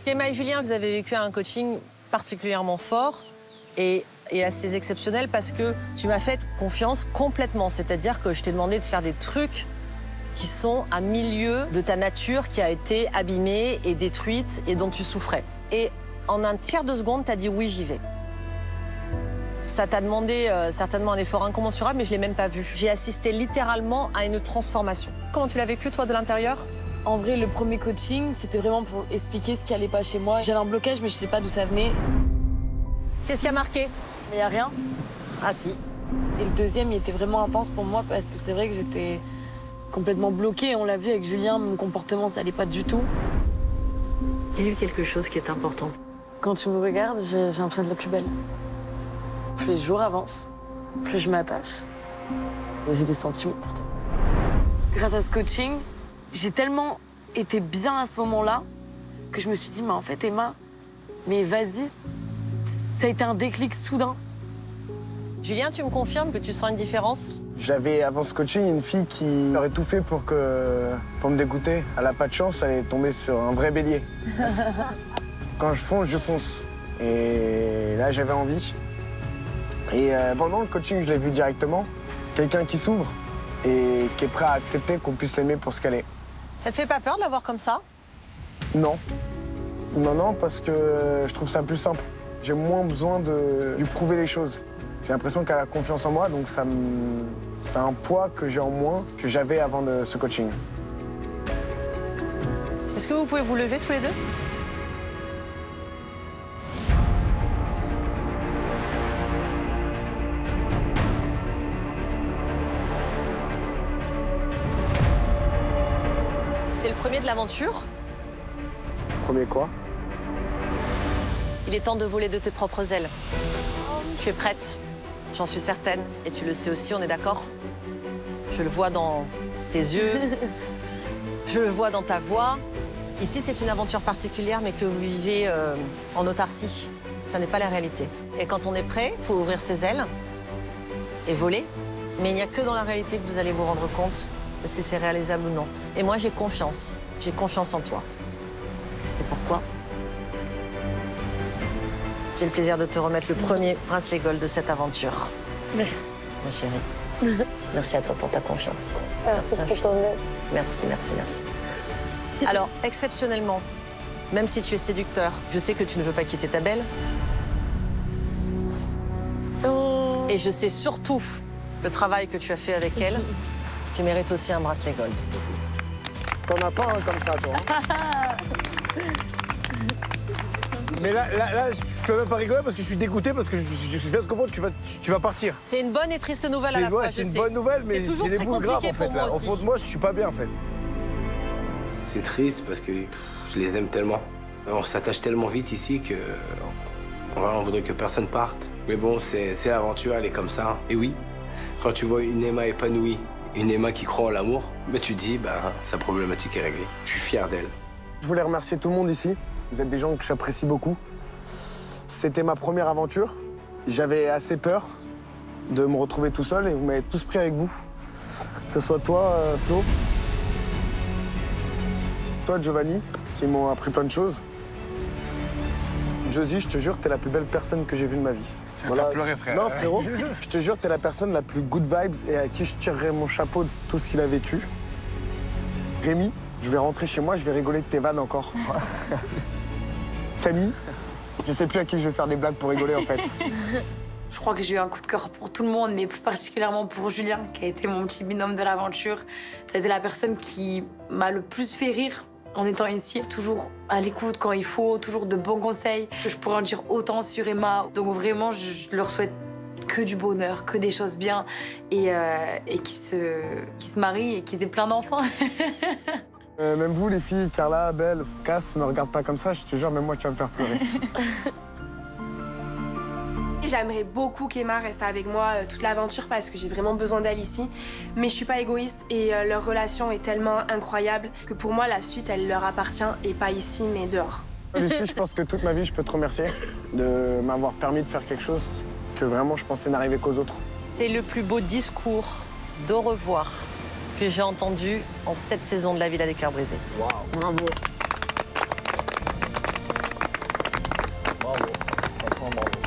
Emma et Julien, vous avez vécu un coaching particulièrement fort et assez exceptionnel parce que tu m'as fait confiance complètement. C'est-à-dire que je t'ai demandé de faire des trucs qui sont à milieu de ta nature qui a été abîmée et détruite et dont tu souffrais. Et en un tiers de seconde, tu as dit oui, j'y vais. Ça t'a demandé certainement un effort incommensurable, mais je ne l'ai même pas vu. J'ai assisté littéralement à une transformation. Comment tu l'as vécu, toi, de l'intérieur? En vrai, le premier coaching, c'était vraiment pour expliquer ce qui allait pas chez moi. J'avais un blocage, mais je sais pas d'où ça venait. Qu'est-ce qui a marqué? Mais y a rien. Ah si. Et le deuxième, il était vraiment intense pour moi parce que c'est vrai que j'étais complètement bloquée. On l'a vu avec Julien, mon comportement, ça allait pas du tout. Dis-lui quelque chose qui est important. Quand tu me regardes, j'ai l'impression d'être la plus belle. Plus les jours avancent, plus je m'attache. J'ai des sentiments pour toi. Grâce à ce coaching, j'ai tellement été bien à ce moment-là que je me suis dit, mais en fait, Emma, mais vas-y. Ça a été un déclic soudain. Julien, tu me confirmes que tu sens une différence? J'avais, avant ce coaching, une fille qui aurait tout fait pour me dégoûter. Elle n'a pas de chance, elle est tombée sur un vrai bélier. Quand je fonce, je fonce. Et là, j'avais envie. Et pendant le coaching, je l'ai vu directement. Quelqu'un qui s'ouvre et qui est prêt à accepter qu'on puisse l'aimer pour ce qu'elle est. Ça te fait pas peur de la voir comme ça? Non. Non, parce que je trouve ça plus simple. J'ai moins besoin de lui prouver les choses. J'ai l'impression qu'elle a confiance en moi, donc c'est un poids que j'ai en moins que j'avais avant ce coaching. Est-ce que vous pouvez vous lever tous les deux? C'est le premier de l'aventure. Premier quoi? Il est temps de voler de tes propres ailes. Tu es prête, j'en suis certaine. Et tu le sais aussi, on est d'accord? Je le vois dans tes yeux, je le vois dans ta voix. Ici, c'est une aventure particulière, mais que vous vivez en autarcie. Ça n'est pas la réalité. Et quand on est prêt, il faut ouvrir ses ailes et voler. Mais il n'y a que dans la réalité que vous allez vous rendre compte de si c'est réalisable ou non. Et moi, j'ai confiance en toi. C'est pourquoi j'ai le plaisir de te remettre le premier bracelet gold de cette aventure. Merci. Ma chérie. Merci à toi pour ta confiance. Merci. Alors, exceptionnellement, même si tu es séducteur, je sais que tu ne veux pas quitter ta belle. Oh. Et je sais surtout le travail que tu as fait avec elle. Tu mérites aussi un bracelet gold. T'en as pas un comme ça, toi. Mais là, je peux même pas rigoler parce que je suis dégoûté parce que je viens de comprendre que tu vas partir. C'est une bonne et triste nouvelle à la fois, je sais. C'est une bonne nouvelle, mais j'ai des boules graves en fait. Là. Au fond de moi, je suis pas bien en fait. C'est triste parce que je les aime tellement. On s'attache tellement vite ici que on voudrait que personne parte. Mais bon, c'est l'aventure, elle est comme ça. Et oui, quand tu vois une Emma épanouie, une Emma qui croit en l'amour, tu te dis, sa problématique est réglée. Je suis fier d'elle. Je voulais remercier tout le monde ici. Vous êtes des gens que j'apprécie beaucoup. C'était ma première aventure. J'avais assez peur de me retrouver tout seul et vous m'avez tous pris avec vous. Que ce soit toi, Flo, toi, Giovanni, qui m'ont appris plein de choses. Josie, je te jure, t'es la plus belle personne que j'ai vue de ma vie. Tu vas faire pleurer, frère. Non, frérot, je te jure, t'es la personne la plus good vibes et à qui je tirerai mon chapeau de tout ce qu'il a vécu. Rémi, je vais rentrer chez moi, je vais rigoler de tes vannes encore. Camille, je sais plus à qui je vais faire des blagues pour rigoler en fait. Je crois que j'ai eu un coup de cœur pour tout le monde, mais plus particulièrement pour Julien, qui a été mon petit binôme de l'aventure. C'était la personne qui m'a le plus fait rire en étant ici. Toujours à l'écoute quand il faut, toujours de bons conseils. Je pourrais en dire autant sur Emma. Donc vraiment, je leur souhaite que du bonheur, que des choses bien et qu'ils se marient et qu'ils aient plein d'enfants. Même vous, les filles, Carla, Belle, Cass, me regarde pas comme ça, je te jure, même moi, tu vas me faire pleurer. J'aimerais beaucoup qu'Emma reste avec moi toute l'aventure parce que j'ai vraiment besoin d'elle ici. Mais je suis pas égoïste et leur relation est tellement incroyable que pour moi, la suite, elle leur appartient et pas ici, mais dehors. Lucie, je pense que toute ma vie, je peux te remercier de m'avoir permis de faire quelque chose que vraiment, je pensais n'arriver qu'aux autres. C'est le plus beau discours d'au revoir que j'ai entendu en cette saison de La Villa des Cœurs Brisés. Waouh, bravo. franchement, bravo.